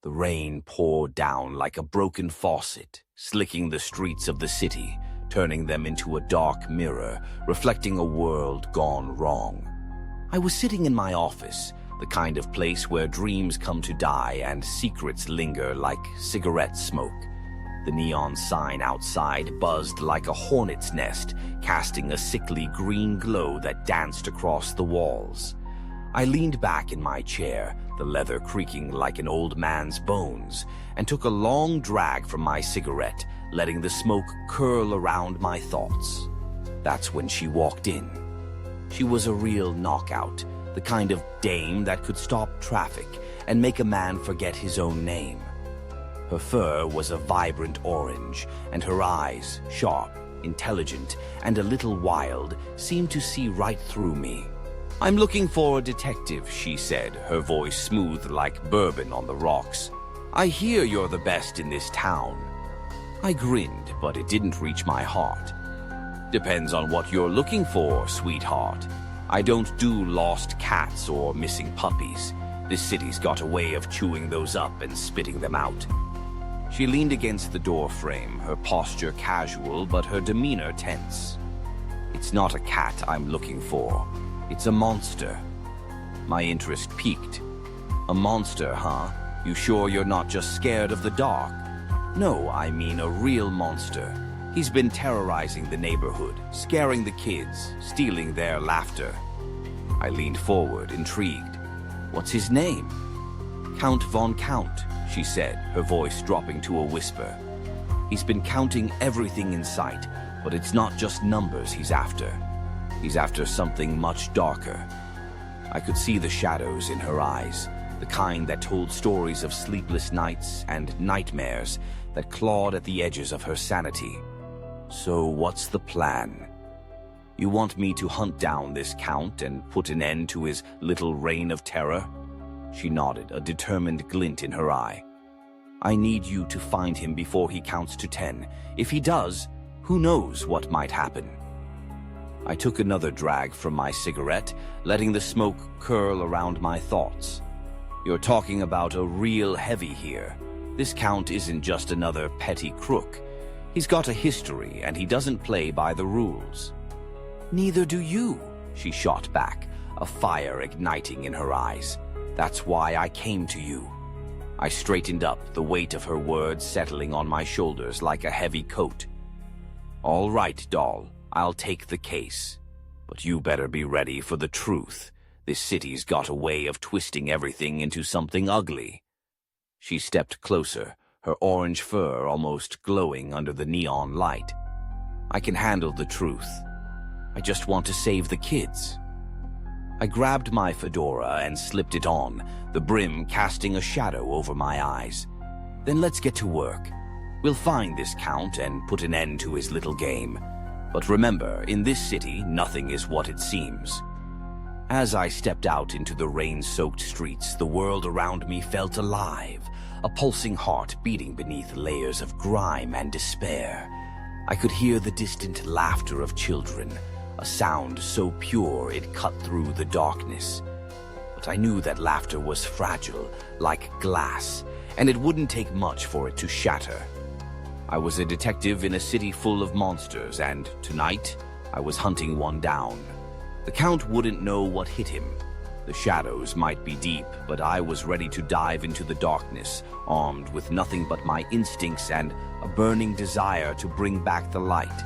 The rain poured down like a broken faucet, slicking the streets of the city, turning them into a dark mirror, reflecting a world gone wrong. I was sitting in my office, the kind of place where dreams come to die and secrets linger like cigarette smoke. The neon sign outside buzzed like a hornet's nest, casting a sickly green glow that danced across the walls. I leaned back in my chair, the leather creaking like an old man's bones, and took a long drag from my cigarette, letting the smoke curl around my thoughts. That's when she walked in. She was a real knockout, the kind of dame that could stop traffic and make a man forget his own name. Her fur was a vibrant orange, and her eyes, sharp, intelligent, and a little wild, seemed to see right through me. "I'm looking for a detective," she said, her voice smooth like bourbon on the rocks. "I hear you're the best in this town." I grinned, but it didn't reach my heart. "Depends on what you're looking for, sweetheart. I don't do lost cats or missing puppies. This city's got a way of chewing those up and spitting them out." She leaned against the door frame, her posture casual but her demeanor tense. "It's not a cat I'm looking for. It's a monster." My interest piqued. "A monster, huh? You sure you're not just scared of the dark?" "No, I mean a real monster. He's been terrorizing the neighborhood, scaring the kids, stealing their laughter." I leaned forward, intrigued. "What's his name?" "Count von Count," she said, her voice dropping to a whisper. "He's been counting everything in sight, but it's not just numbers he's after. He's after something much darker." I could see the shadows in her eyes, the kind that told stories of sleepless nights and nightmares that clawed at the edges of her sanity. "So what's the plan? You want me to hunt down this Count and put an end to his little reign of terror?" She nodded, a determined glint in her eye. "I need you to find him before he counts to 10. If he does, who knows what might happen?" I took another drag from my cigarette, letting the smoke curl around my thoughts. "You're talking about a real heavy here. This Count isn't just another petty crook. He's got a history, and he doesn't play by the rules." "Neither do you," she shot back, a fire igniting in her eyes. "That's why I came to you." I straightened up, the weight of her words settling on my shoulders like a heavy coat. "All right, doll, I'll take the case. But you better be ready for the truth. This city's got a way of twisting everything into something ugly." She stepped closer, her orange fur almost glowing under the neon light. "I can handle the truth. I just want to save the kids." I grabbed my fedora and slipped it on, the brim casting a shadow over my eyes. "Then let's get to work. We'll find this Count and put an end to his little game. But remember, in this city, nothing is what it seems." As I stepped out into the rain-soaked streets, the world around me felt alive, a pulsing heart beating beneath layers of grime and despair. I could hear the distant laughter of children, a sound so pure it cut through the darkness. But I knew that laughter was fragile, like glass, and it wouldn't take much for it to shatter. I was a detective in a city full of monsters, and tonight, I was hunting one down. The Count wouldn't know what hit him. The shadows might be deep, but I was ready to dive into the darkness, armed with nothing but my instincts and a burning desire to bring back the light.